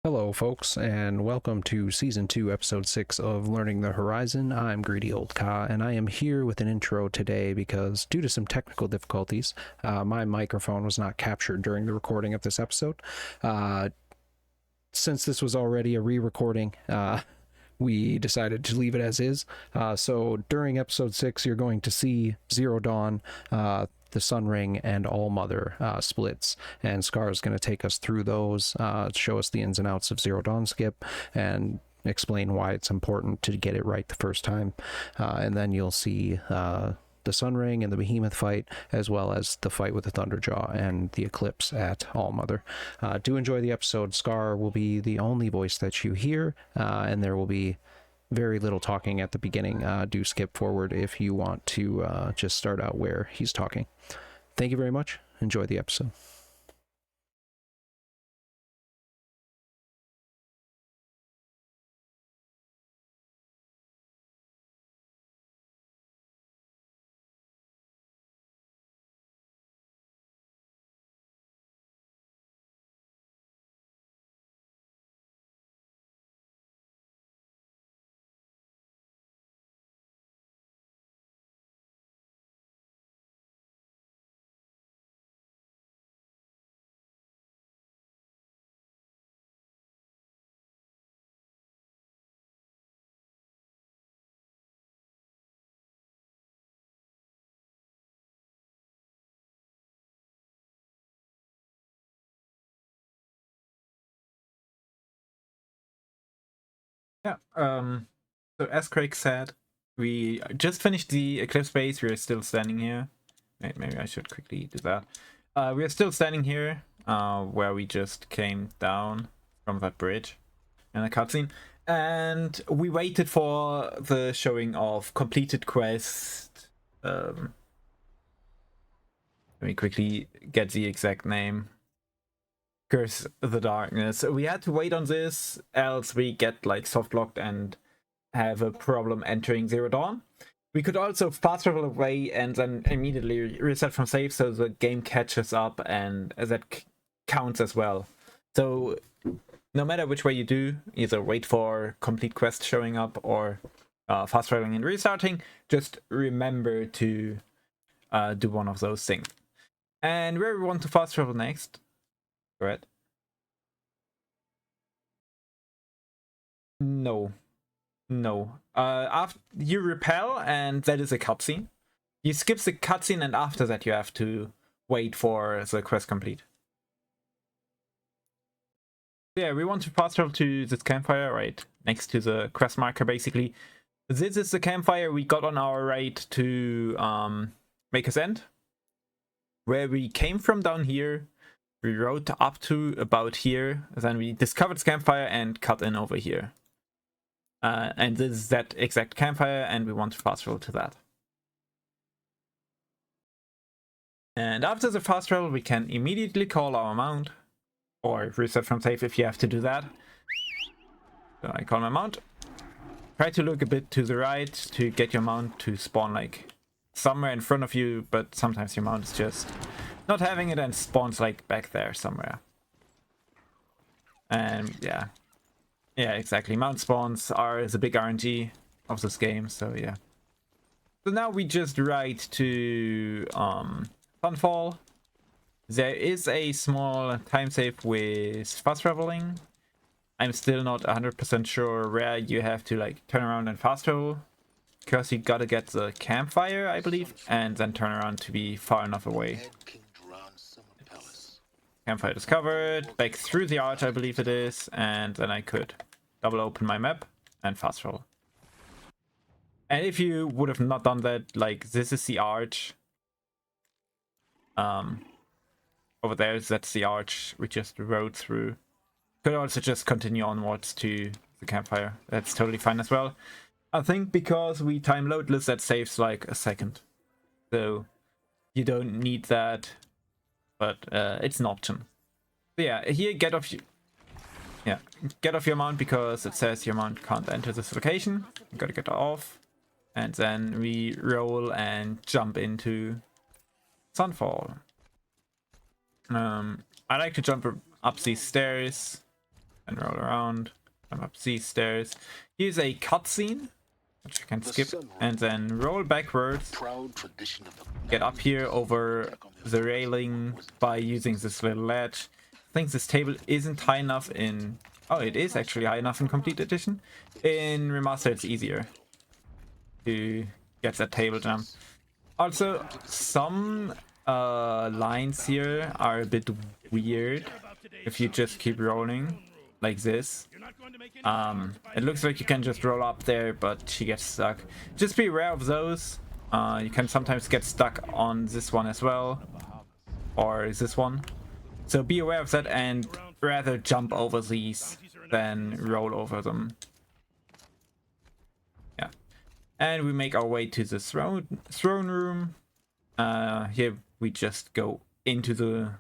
Hello, folks, and welcome to Season 2, Episode 6 of Learning the Horizon. I'm Greedy Old Ka, and I am here with an intro today because, due to some technical difficulties, my microphone was not captured during the recording of this episode. Since this was already a re-recording, we decided to leave it as is. So during Episode 6, you're going to see Zero Dawn, the Sun Ring, and All Mother splits, and Scar is going to take us through those, show us the ins and outs of Zero Dawn skip, and explain why it's important to get it right the first time. And then you'll see the Sun Ring and the Behemoth fight, as well as the fight with the Thunderjaw and the Eclipse at All Mother. Do enjoy the episode. Scar will be the only voice that you hear, and there will be very little talking at the beginning. Do skip forward if you want to just start out where he's talking. Thank you very much. Enjoy the episode. Yeah, so as Craig said, we just finished the Eclipse base. We are still standing here. Maybe I should quickly do that. We are still standing here, where we just came down from that bridge in the cutscene. And we waited for the showing of completed quest. Let me quickly get the exact name. Curse the Darkness. We had to wait on this, else we get like soft locked and have a problem entering Zero Dawn. We could also fast travel away and then immediately reset from save, so the game catches up, and that counts as well. So no matter which way you do, either wait for complete quest showing up or fast traveling and restarting, just remember to do one of those things. And where we want to fast travel next? Right? No. After you repel, and that is a cutscene. You skip the cutscene, and after that you have to wait for the quest complete. Yeah, we want to fast travel to this campfire right next to the quest marker, basically. This is the campfire we got on our raid to Maker's End, where we came from down here. We rode up to about here, then we discovered this campfire and cut in over here. And this is that exact campfire, and we want to fast travel to that. And after the fast travel, we can immediately call our mount, or reset from save if you have to do that. So I call my mount. Try to look a bit to the right to get your mount to spawn like somewhere in front of you, but sometimes your mount is just not having it and spawns like back there somewhere. And yeah, exactly. Mount spawns are the big RNG of this game, so yeah. So now we just ride to Sunfall. There is a small time save with fast traveling. I'm still not 100% sure where you have to like turn around and fast travel, because you gotta get the campfire, I believe, and then turn around to be far enough away. Campfire discovered, back through the arch, I believe it is, and then I could double open my map and fast travel. And if you would have not done that, like, this is the arch. Over there, that's the arch we just rode through. Could also just continue onwards to the campfire. That's totally fine as well. I think because we time loadless, that saves like a second. So you don't need that, but it's an option. So yeah, here get off your mount, because it says your mount can't enter this location. You gotta get off. And then we roll and jump into Sunfall. I like to jump up these stairs and roll around, climb up these stairs. Here's a cutscene, which you can skip, and then roll backwards, get up here over the railing by using this little ledge. I think this table isn't high enough in... Oh, it is actually high enough in Complete Edition. In Remaster, it's easier to get that table jump. Also, some lines here are a bit weird if you just keep rolling like this. It looks like you can just roll up there, but she gets stuck. Just be aware of those. You can sometimes get stuck on this one as well, or this one. So be aware of that and rather jump over these than roll over them. Yeah. And we make our way to the throne room. Here we just go into the...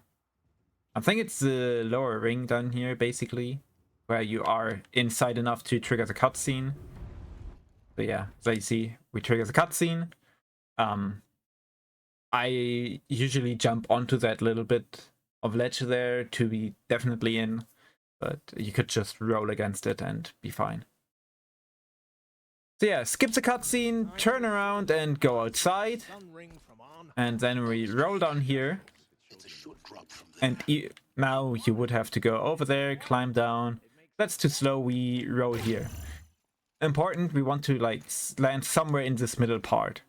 I think it's the lower ring down here, basically, where you are inside enough to trigger the cutscene. So yeah, so you see, we trigger the cutscene. I usually jump onto that little bit of ledge there to be definitely in, but you could just roll against it and be fine. So yeah, skip the cutscene, turn around and go outside, and then we roll down here. And now you would have to go over there, climb down. That's too slow, we roll here. Important, we want to like land somewhere in this middle part.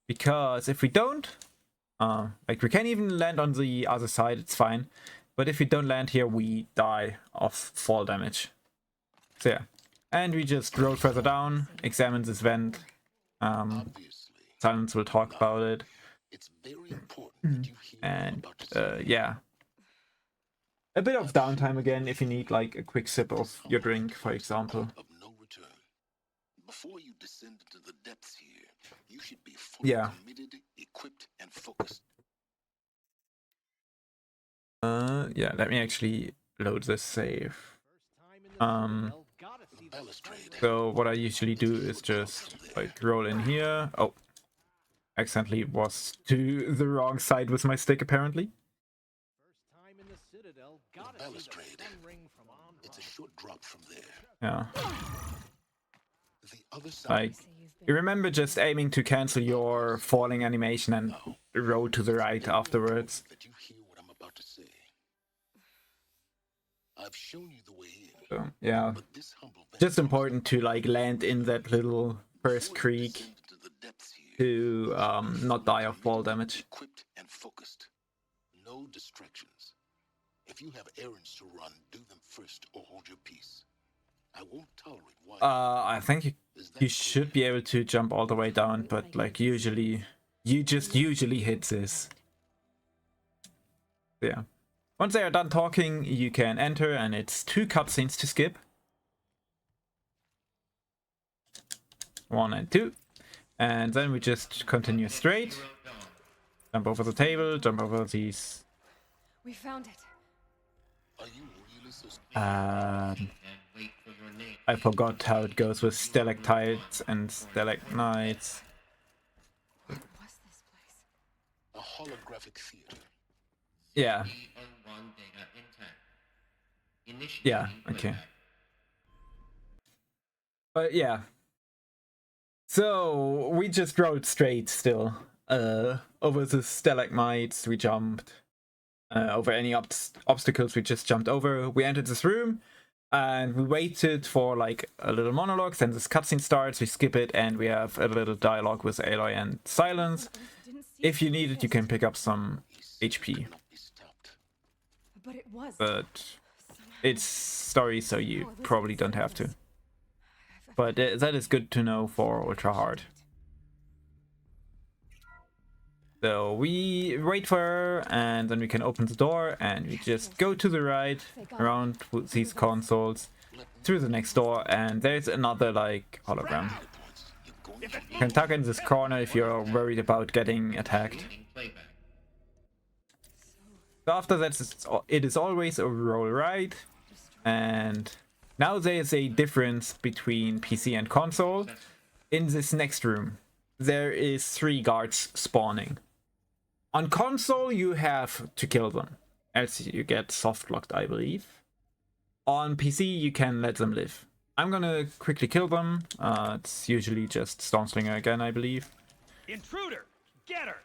Because if we don't, like we can even land on the other side, it's fine. But if we don't land here, we die of fall damage. So yeah. And we just roll further down, examine this vent. Silence will talk about it. And yeah. A bit of downtime again if you need like a quick sip of your drink, for example. Before you descend into the depths here, you should be fully committed, equipped, and focused. Yeah, let me actually load this save. So what I usually do is just like roll in here. Oh, accidentally was to the wrong side with my stick apparently. Balustrade. It's a short drop from there. Yeah. The other side. Like, you remember just aiming to cancel your falling animation and roll to the right afterwards. That you hear what I'm about to say. I've shown you the way in. So, yeah. But this humble Just important to like land in that little first creek to not die of fall damage. Equipped and focused. No distractions. If you have errands to run, do them first or hold your peace. I won't tolerate why. I think you should be able to jump all the way down, but like usually you just usually hit this. Yeah. Once they are done talking, you can enter, and it's 2 cutscenes to skip. 1 and 2. And then we just continue straight. Jump over the table, jump over these. We found it. Are you really so scared? I forgot how it goes with stalactites and stalagmites. What was this place? A holographic theater. Yeah. Yeah, okay. But yeah. So we just rode straight still. Over the stalagmites we jumped. Over any obstacles we just jumped over. We entered this room and we waited for like a little monologue. Then this cutscene starts, we skip it, and we have a little dialogue with Aloy and Silence. If you need it, you can pick up some HP. But it was. But it's story, so you probably don't have to. But that is good to know for Ultra Hard. So we wait for her, and then we can open the door, and we just go to the right, around these consoles, through the next door, and there's another, like, hologram. You can tuck in this corner if you're worried about getting attacked. So after that, it is always a roll right, and now there is a difference between PC and console. In this next room, there is 3 guards spawning. On console, you have to kill them, else you get soft locked, I believe. On PC, you can let them live. I'm gonna quickly kill them. It's usually just Stormslinger again, I believe. Intruder! Get her!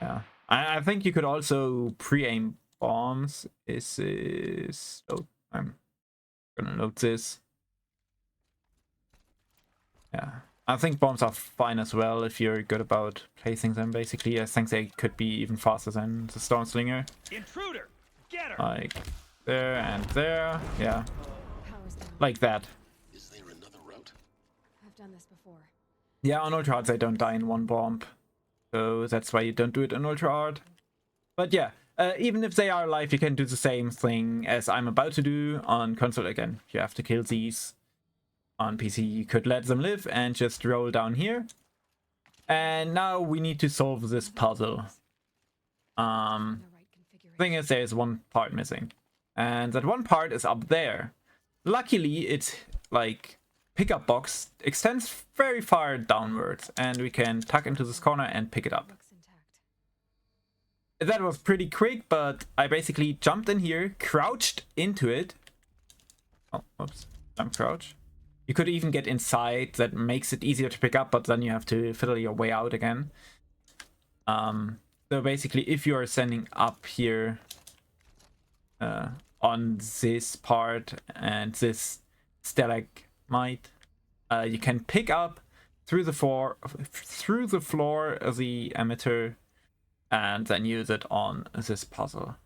Yeah. I think you could also pre-aim bombs. Oh, I'm gonna note this. Yeah. I think bombs are fine as well if you're good about placing them, basically. I think they could be even faster than the Stormslinger. Intruder! Get her! Like there and there. Yeah. Power's down. Like that. Is there another route? I've done this before. Yeah, on Ultra Hard they don't die in one bomb. So that's why you don't do it on Ultra Hard. But yeah, even if they are alive, you can do the same thing as I'm about to do on console again. You have to kill these. On PC, you could let them live and just roll down here. And now we need to solve this puzzle. In the right configuration. Thing is, there's one part missing. And that one part is up there. Luckily, it's like pickup box extends very far downwards. And we can tuck into this corner and pick it up. Looks intact. That was pretty quick, but I basically jumped in here, crouched into it. Oh, oops. Jump crouch. You could even get inside. That makes it easier to pick up, but then you have to fiddle your way out again. So basically, if you are standing up here on this part and this stalagmite, you can pick up through the floor the emitter and then use it on this puzzle.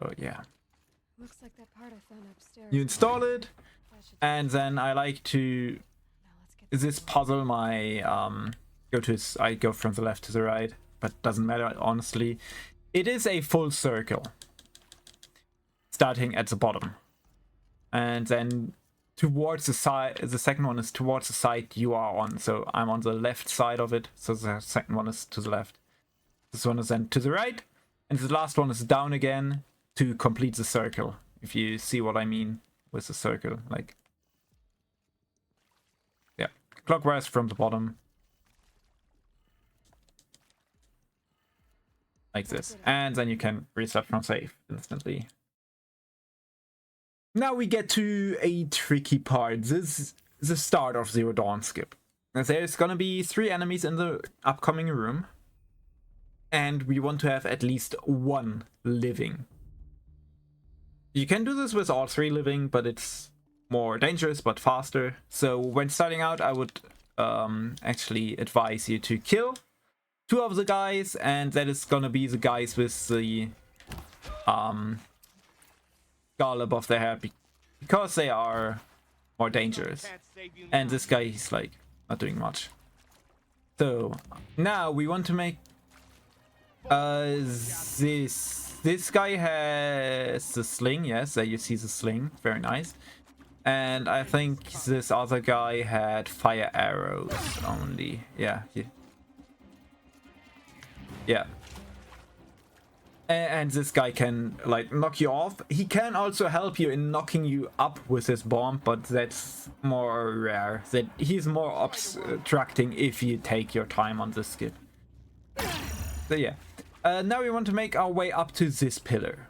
Oh yeah. Looks like that part I found upstairs. You install it, That should- and then I like to Now let's get this puzzle. My I go from the left to the right, but doesn't matter honestly. It is a full circle, starting at the bottom, and then towards the side. The second one is towards the side you are on. So I'm on the left side of it. So the second one is to the left. This one is then to the right, and the last one is down again to complete the circle. If you see what I mean with the circle, like yeah, clockwise from the bottom. Like this, and then you can reset from save instantly. Now we get to a tricky part. This is the start of Zero Dawn skip. There's gonna be 3 enemies in the upcoming room, and we want to have at least 1 living. You can do this with all 3 living, but it's more dangerous but faster. So when starting out, I would actually advise you to kill 2 of the guys, and that is gonna be the guys with the skull above their head, because they are more dangerous. And this guy, he's like not doing much. So now we want to make this guy has the sling. Yes, there you see the sling, very nice. And I think this other guy had fire arrows only. Yeah. And this guy can like knock you off. He can also help you in knocking you up with his bomb, but that's more rare. That he's more obstructing if you take your time on this skip. So yeah. Now we want to make our way up to this pillar.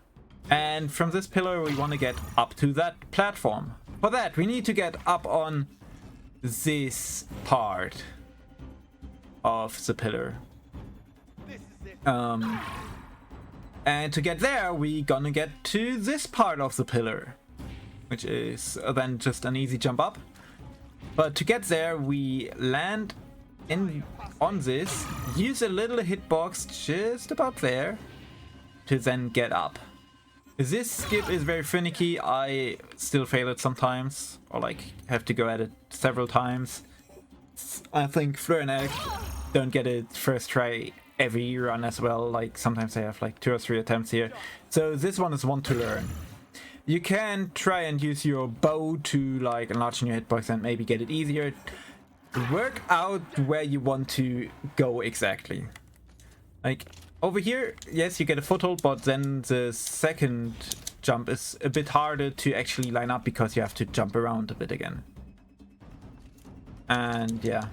And from this pillar we want to get up to that platform. For that we need to get up on this part of the pillar. And to get there, we gonna get to this part of the pillar, which is then just an easy jump up. But to get there, we land on this, use a little hitbox just about there to then get up. This skip is very finicky. I still fail it sometimes, or like have to go at it several times. I think Fleur and Eric don't get it first try every run as well. Like sometimes they have like 2 or 3 attempts here. So this one is one to learn. You can try and use your bow to like enlarge your hitbox and maybe get it easier. Work out where you want to go exactly. Like over here, yes, you get a foothold, but then the second jump is a bit harder to actually line up because you have to jump around a bit again. And yeah,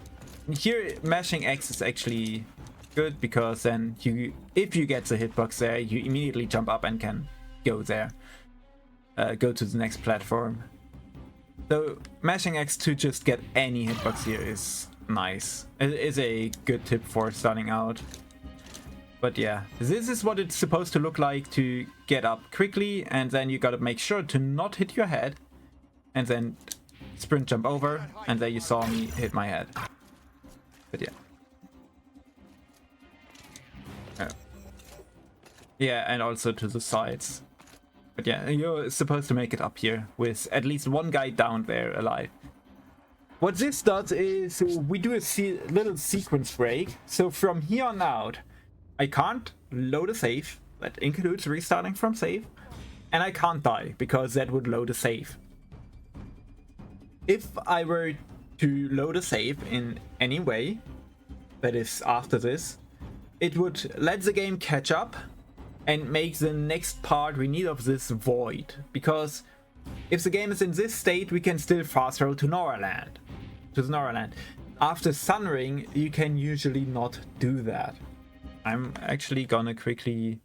here mashing X is actually good, because then if you get the hitbox there, you immediately jump up and can go there, go to the next platform. So mashing X to just get any hitbox here is nice. It is a good tip for starting out. But yeah, this is what it's supposed to look like to get up quickly, and then you gotta make sure to not hit your head, and then sprint jump over, and there you saw me hit my head. But yeah. Yeah, and also to the sides. But yeah, you're supposed to make it up here with at least one guy down there alive. What this does is we do a little sequence break. So from here on out, I can't load a save. That includes restarting from save. And I can't die, because that would load a save. If I were to load a save in any way, that is after this, it would let the game catch up and make the next part we need of this void. Because if the game is in this state, we can still fast travel to Noraland. To the Noraland. After Sunring, you can usually not do that. I'm actually gonna quickly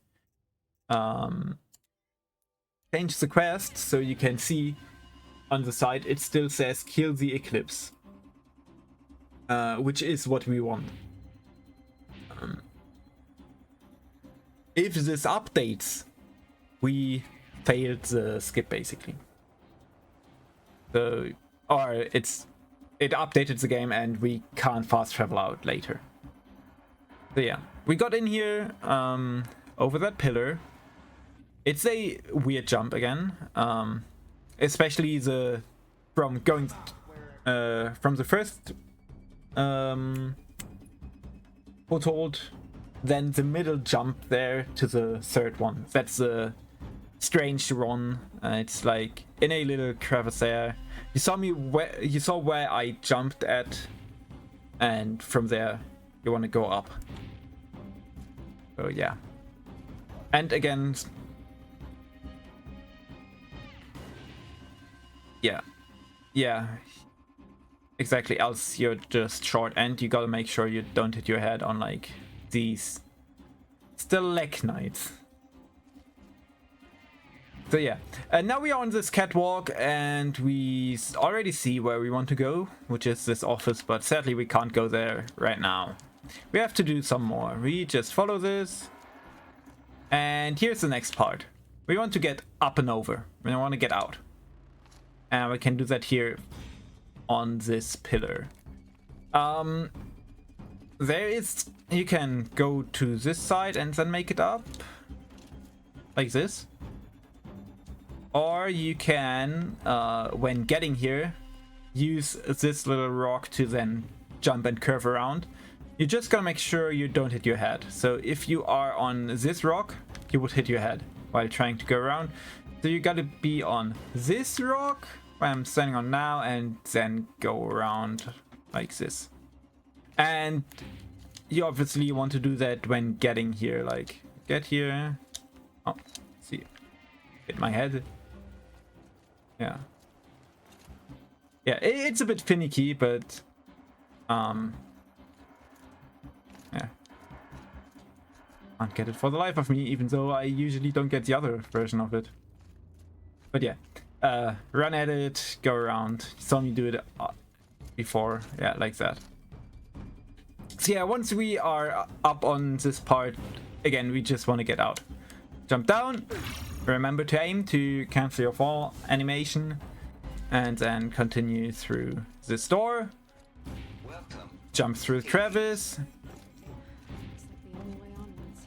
change the quest so you can see on the side it still says kill the eclipse, which is what we want. If this updates, we failed the skip basically. So, or it updated the game and we can't fast travel out later. So yeah, we got in here over that pillar. It's a weird jump again, especially from the first foothold, then the middle jump there to the third one. That's a strange run. It's like in a little crevice there. You saw where I jumped at, and from there you want to go up. So yeah, and again, yeah, exactly. Else you're just short, and you gotta make sure you don't hit your head on like these stalagmites. So yeah, and now we are on this catwalk, and we already see where we want to go, which is this office, but sadly we can't go there right now. We have to do some more. We just follow this, and here's the next part. We want to get up and over. We want to get out, and we can do that here on this pillar. You can go to this side and then make it up like this, or you can when getting here use this little rock to then jump and curve around. You just gotta make sure you don't hit your head. So if you are on this rock, you would hit your head while trying to go around. So you gotta be on this rock where I'm standing on now, and then go around like this. And you obviously want to do that when getting here, like get here. Oh, see, hit my head. Yeah, it's a bit finicky, but yeah, can't get it for the life of me, even though I usually don't get the other version of it. But yeah, run at it, go around. You saw me do it before, yeah, like that. So yeah, once we are up on this part, again, we just want to get out. Jump down, remember to aim to cancel your fall animation, and then continue through this door. Jump through the crevice. Looks like the only way onwards.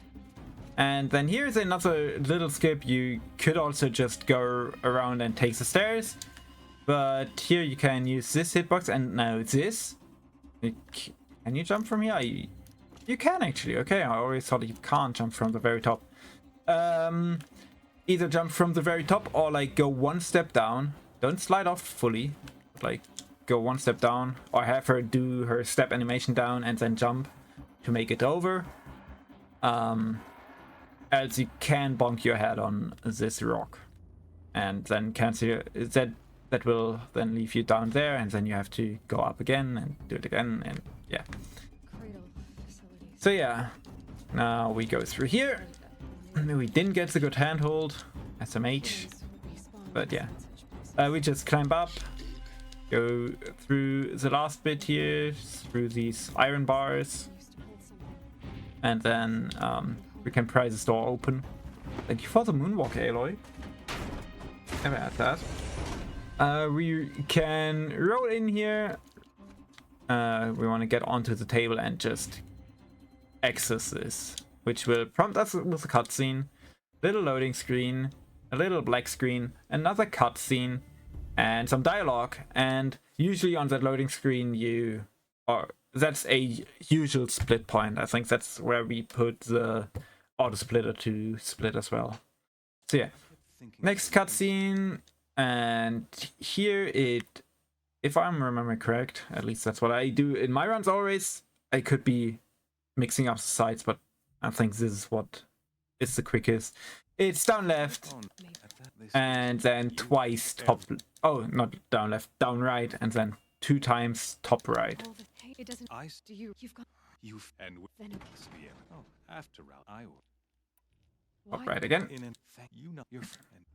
And then here's another little skip. You could also just go around and take the stairs, but here you can use this hitbox, and now this. Can you jump from here? You can actually. Okay, I always thought you can't jump from the very top. Either jump from the very top or like go one step down. Don't slide off fully, but like go one step down, or have her do her step animation down and then jump to make it over. Else you can bonk your head on this rock, and then cancel that will then leave you down there, and then you have to go up again and do it again, and yeah. Cradle facilities. So yeah, now we go through here. We didn't get the good handhold, SMH, but yeah. We just climb up, go through the last bit here, through these iron bars, and then we can pry this door open. Thank you for the moonwalk, Aloy. Never had that. We can roll in here. We want to get onto the table and just access this, which will prompt us with a cutscene, little loading screen, a little black screen, another cutscene, and some dialogue. And usually on that loading screen, that's a usual split point. I think that's where we put the auto splitter to split as well. So yeah, next cutscene, and here if I'm remembering correct, at least that's what I do in my runs always. I could be mixing up the sides, but I think this is what is the quickest. It's down left, and then twice top. Oh, not down left, down right, and then 2 times top right. It doesn't. Do you? You've got. You've and Then it- after all, I will. Top right again, In and you know your friend.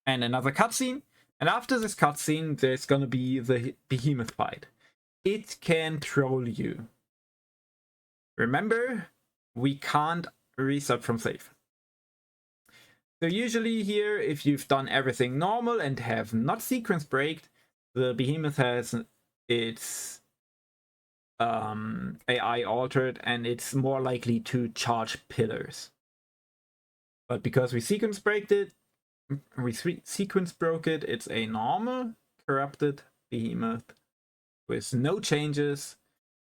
and another cutscene. And after this cutscene, there's gonna be the behemoth fight. It can troll you. Remember, we can't reset from save. So usually here, if you've done everything normal and have not sequence braked, the behemoth has its AI altered, and it's more likely to charge pillars. But because we sequence braked it, sequence broke it, it's a normal corrupted behemoth with no changes,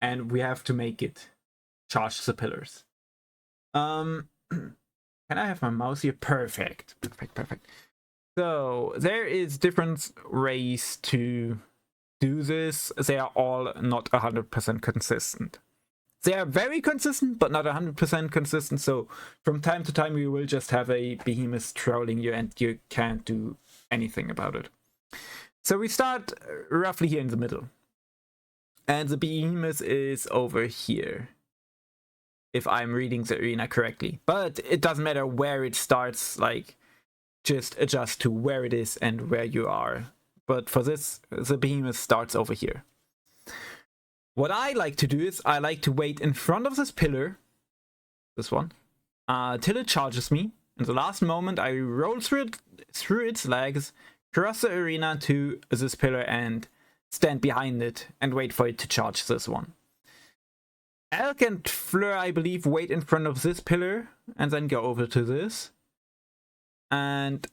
and we have to make it charge the pillars. Can I have my mouse here? Perfect. So there is different ways to do this. They are all not 100% consistent. They are very consistent, but not 100% consistent. So from time to time, you will just have a behemoth trolling you, and you can't do anything about it. So we start roughly here in the middle, and the behemoth is over here, if I'm reading the arena correctly. But it doesn't matter where it starts, like, just adjust to where it is and where you are. But for this, the behemoth starts over here. What I like to do is I like to wait in front of this pillar, this one, till it charges me. In the last moment, I roll through its legs, cross the arena to this pillar, and stand behind it and wait for it to charge this one. Elk and Fleur, I believe, wait in front of this pillar and then go over to this. And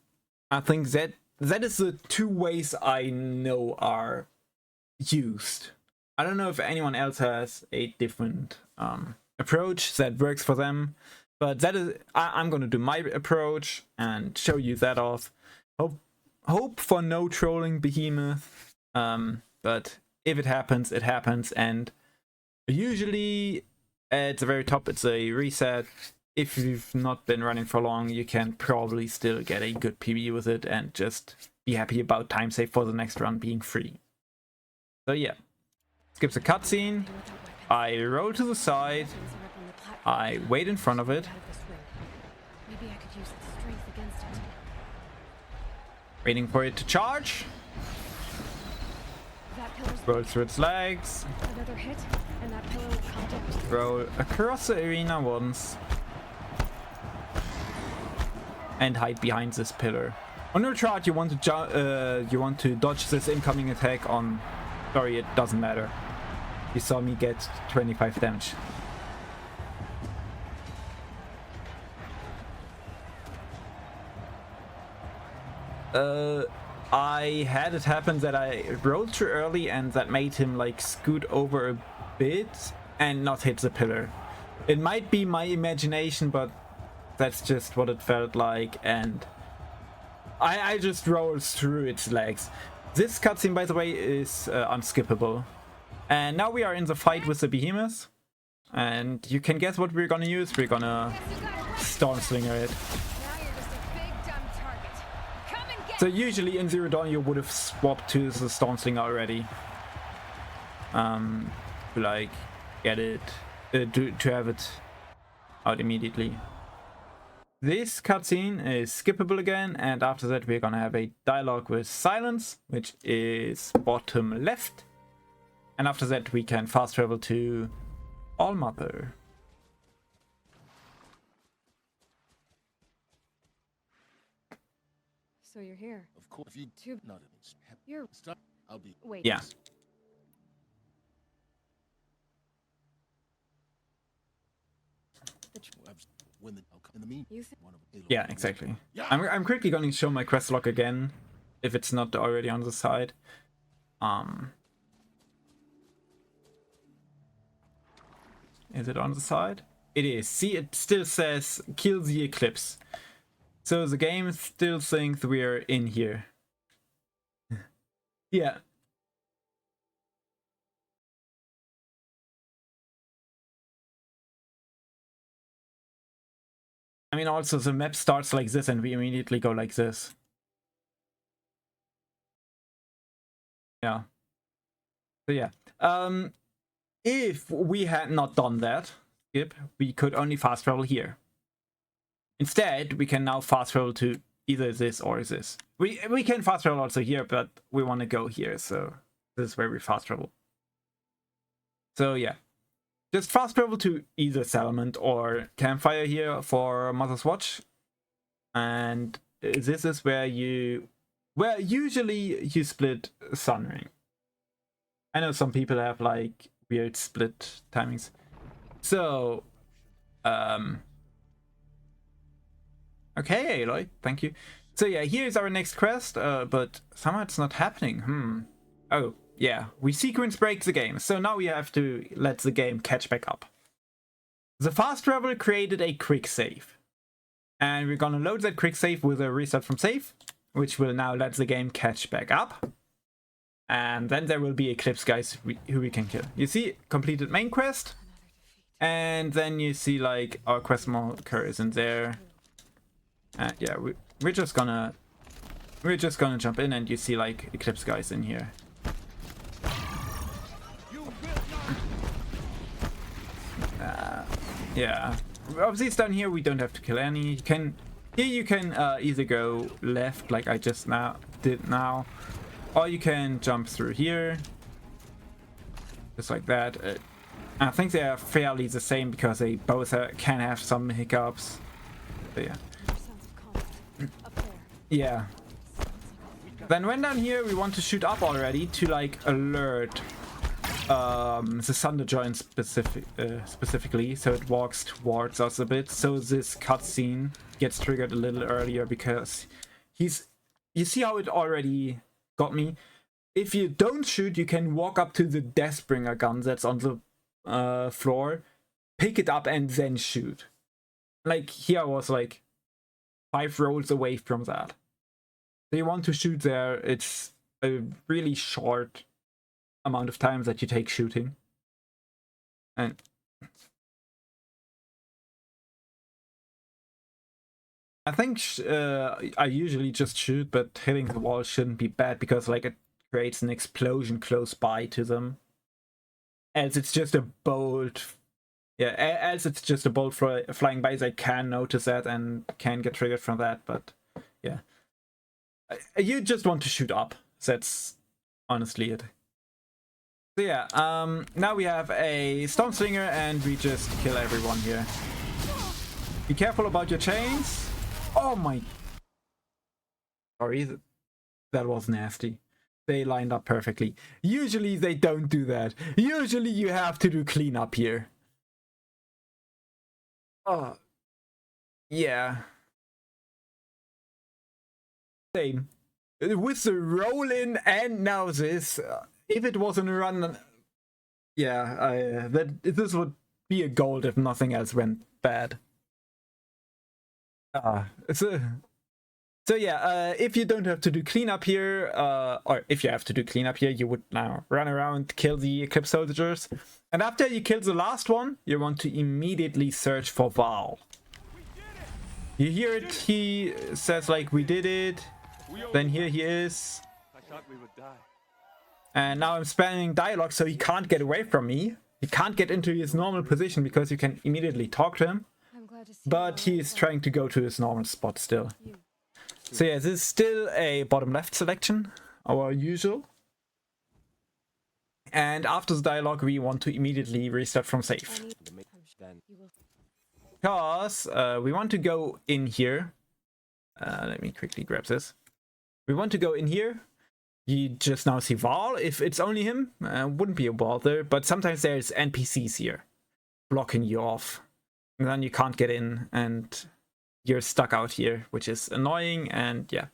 I think that is the 2 ways I know are used. I don't know if anyone else has a different approach that works for them, but that is I'm gonna do my approach and show you that off. Hope for no trolling behemoth, but if it happens, it happens. And usually at the very top it's a reset. If you've not been running for long, you can probably still get a good PB with it and just be happy about time save for the next run being free. So yeah, skips a cutscene. I roll to the side. I wait in front of it. Maybe I could use its strength against it. Waiting for it to charge. That pillar's Roll through its legs. another hit, and that pillar will come down. Roll across the arena once. And hide behind this pillar. On your chart, you want to dodge this incoming attack on. Sorry, it doesn't matter. You saw me get 25 damage. I had it happen that I rolled too early, and that made him like scoot over a bit and not hit the pillar. It might be my imagination, but that's just what it felt like, and I just rolled through its legs. This cutscene, by the way, is unskippable. And now we are in the fight with the behemoth, and you can guess what we're gonna use. We're gonna Storm Slinger it. Now you're just a big dumb target. Come and get So usually in Zero Dawn you would have swapped to the Storm Slinger already. To like get it to have it out immediately. This cutscene is skippable again, and after that we're gonna have a dialogue with Silence, which is bottom left. And after that we can fast travel to Allmother. So you're here. Of course, if you Too- not You're- stop, I'll be. Wait. Yeah. When the I'll come in the mean. You think? One of them. Yeah, exactly. Yeah. I'm quickly going to show my quest log again, if it's not already on the side. Is it on the side? It is. See, it still says kill the eclipse. So the game still thinks we're in here. Yeah. I mean, also the map starts like this and we immediately go like this. Yeah. So yeah. If we had not done that, skip, we could only fast travel here. Instead, we can now fast travel to either this or this. We can fast travel also here, but we want to go here, so this is where we fast travel. So yeah. Just fast travel to either settlement or campfire here for Mother's Watch. And this is where usually you split Sunring. I know some people have like weird split timings. So okay, Aloy, thank you. So yeah, here's our next quest, but somehow it's not happening. Oh, yeah, we sequence break the game, so now we have to let the game catch back up. The fast travel created a quick save. And we're gonna load that quick save with a reset from save, which will now let the game catch back up. And then there will be Eclipse guys who we can kill. You see, completed main quest. And then you see like our quest marker is in there. Yeah, we're just gonna jump in and you see like Eclipse guys in here. Yeah, obviously it's down here. We don't have to kill any. You can either go left like I just did now, or you can jump through here, just like that. I think they are fairly the same because they both can have some hiccups. But yeah. Sounds of combat. Up there. Yeah. Then when down here, we want to shoot up already to like alert the Thunder Giant specifically, so it walks towards us a bit. So this cutscene gets triggered a little earlier because you see how it already got me. If you don't shoot, you can walk up to the Deathbringer gun that's on the floor, pick it up, and then shoot. Like here I was like 5 rolls away from that. So you want to shoot there. It's a really short amount of time that you take shooting. And I think I usually just shoot, but hitting the wall shouldn't be bad because like it creates an explosion close by to them. Else it's just a bolt. Yeah, else it's just a bolt flying by. They can notice that and can get triggered from that, but yeah. You just want to shoot up. That's honestly it. So yeah, now we have a Stone Slinger and we just kill everyone here. Be careful about your chains. Oh my... Sorry, that was nasty. They lined up perfectly. Usually they don't do that. Usually you have to do cleanup here. Oh. Yeah. Same. With the roll in and now this... if it wasn't a run, yeah, this would be a gold if nothing else went bad. So yeah, if you don't have to do cleanup here, or if you have to do cleanup here, you would now run around, kill the Eclipse soldiers, and after you kill the last one, you want to immediately search for Val. You hear it, he says like, we did it, then here he is. I thought we would die. And now I'm spamming dialogue so he can't get away from me. He can't get into his normal position because you can immediately talk to him, I'm glad to see but you. he's trying to go to his normal spot still. So yeah, this is still a bottom left selection, our usual. And after the dialogue, we want to immediately restart from safe. You will. Because we want to go in here. Let me quickly grab this. We want to go in here. You just now see Val. If it's only him, wouldn't be a bother. But sometimes there's NPCs here blocking you off. And then you can't get in and you're stuck out here, which is annoying. And yeah.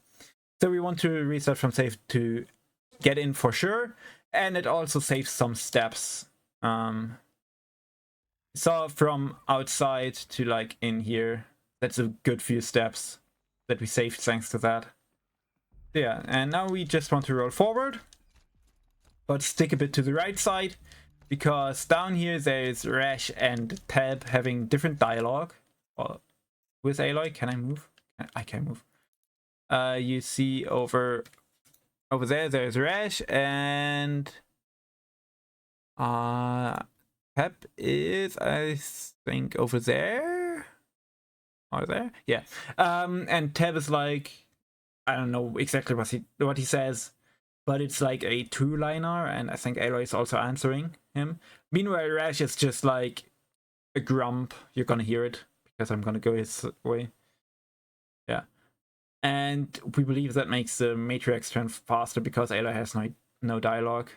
So we want to restart from safe to get in for sure. And it also saves some steps. So from outside to like in here, that's a good few steps that we saved thanks to that. Yeah, and now we just want to roll forward, but stick a bit to the right side, because down here there's Rash and Tab having different dialogue. With Aloy, can I move? I can move. You see over there, there's Rash, and Pep is, I think, over there. Or there? Yeah. And Tab is like, I don't know exactly what he says, but it's like a two-liner, and I think Aloy is also answering him. Meanwhile, Rash is just like a grump. You're gonna hear it because I'm gonna go his way. Yeah. And we believe that makes the Matrix turn faster because Aloy has no dialogue.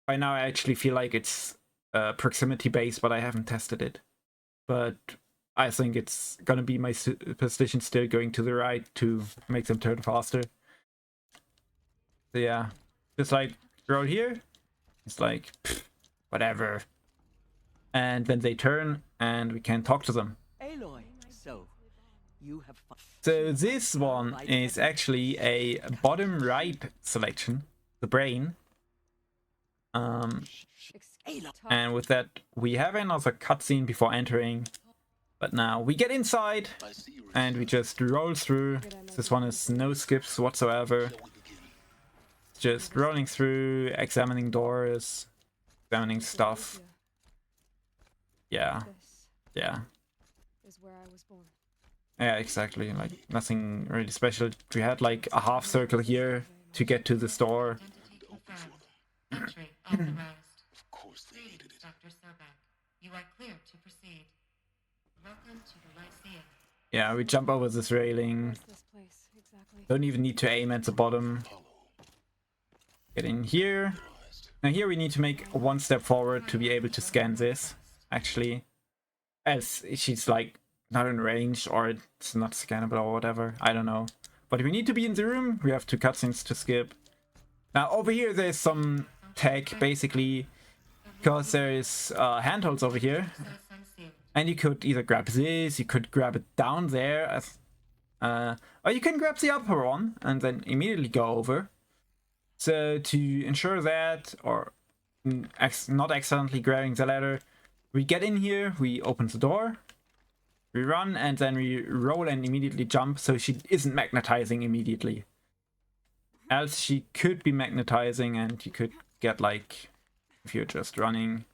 By now, I actually feel like it's proximity based, but I haven't tested it. But I think it's gonna be my position still going to the right to make them turn faster. So yeah, just like roll here, it's like pfft, whatever. And then they turn and we can talk to them. Aloy, so you have. So this one is actually a bottom right selection, the brain. And with that, we have another cutscene before entering. But now we get inside and we just roll through. This one is no skips whatsoever. Just rolling through, examining doors, examining stuff. Yeah. Yeah. Is where I was born. Yeah, exactly. Like nothing really special. We had like a half circle here to get to the store. Entry authorized. Of course they needed it. Dr. Sobek, you are cleared to proceed. Welcome to the Lyceum. Yeah, we jump over this railing. Where's this place exactly? Don't even need to aim at the bottom. Get in here. Now here we need to make one step forward to be able to scan this, actually. As she's like not in range or it's not scannable or whatever. I don't know. But we need to be in the room. We have 2 cutscenes to skip. Now over here there's some tech basically, because there is handholds over here. And you could either grab this, you could grab it down there, or you can grab the upper one and then immediately go over. So to ensure that, or not accidentally grabbing the ladder, we get in here, we open the door, we run, and then we roll and immediately jump, so she isn't magnetizing immediately. Else she could be magnetizing and you could get like, if you're just running,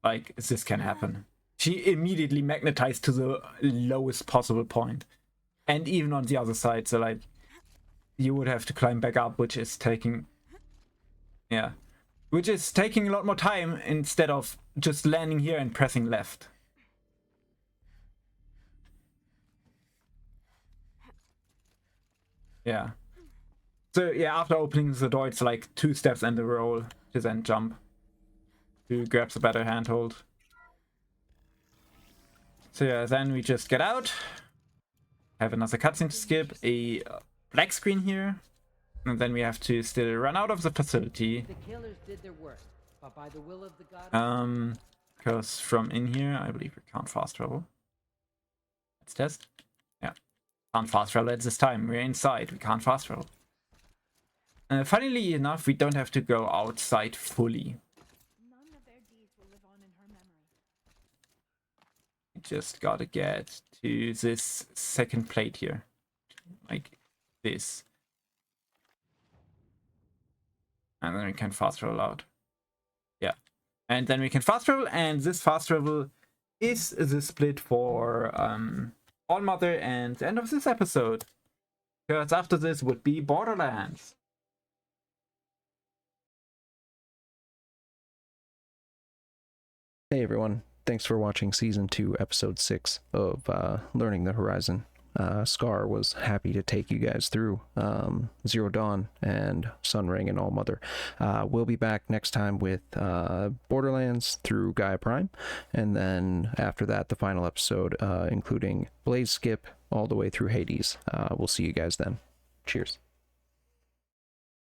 like this can happen. She immediately magnetized to the lowest possible point. And even on the other side, so like you would have to climb back up, which is taking a lot more time instead of just landing here and pressing left. Yeah. So yeah, after opening the door, it's like 2 steps and a roll to then jump to grab the better handhold. So yeah, then we just get out, have another cutscene to skip, a black screen here, and then we have to still run out of the facility. The killers did their worst, but by the will of the god. Because from in here, I believe we can't fast travel. Let's test. Yeah, can't fast travel at this time. We're inside. We can't fast travel. Funnily enough, we don't have to go outside fully. None of their deeds will live on in her memory. We just gotta get to this second plate here, like this, and then we can fast roll out. And then we can fast travel, and this fast travel is the split for All Mother and the end of this episode. Because after this would be Borderlands. Hey everyone, thanks for watching Season 2, Episode 6 of Learning the Horizon. Scar was happy to take you guys through Zero Dawn and Sunring and All Mother. We'll be back next time with Borderlands through Gaia Prime, and then after that, the final episode, including Blaze Skip all the way through Hades. We'll see you guys then. Cheers.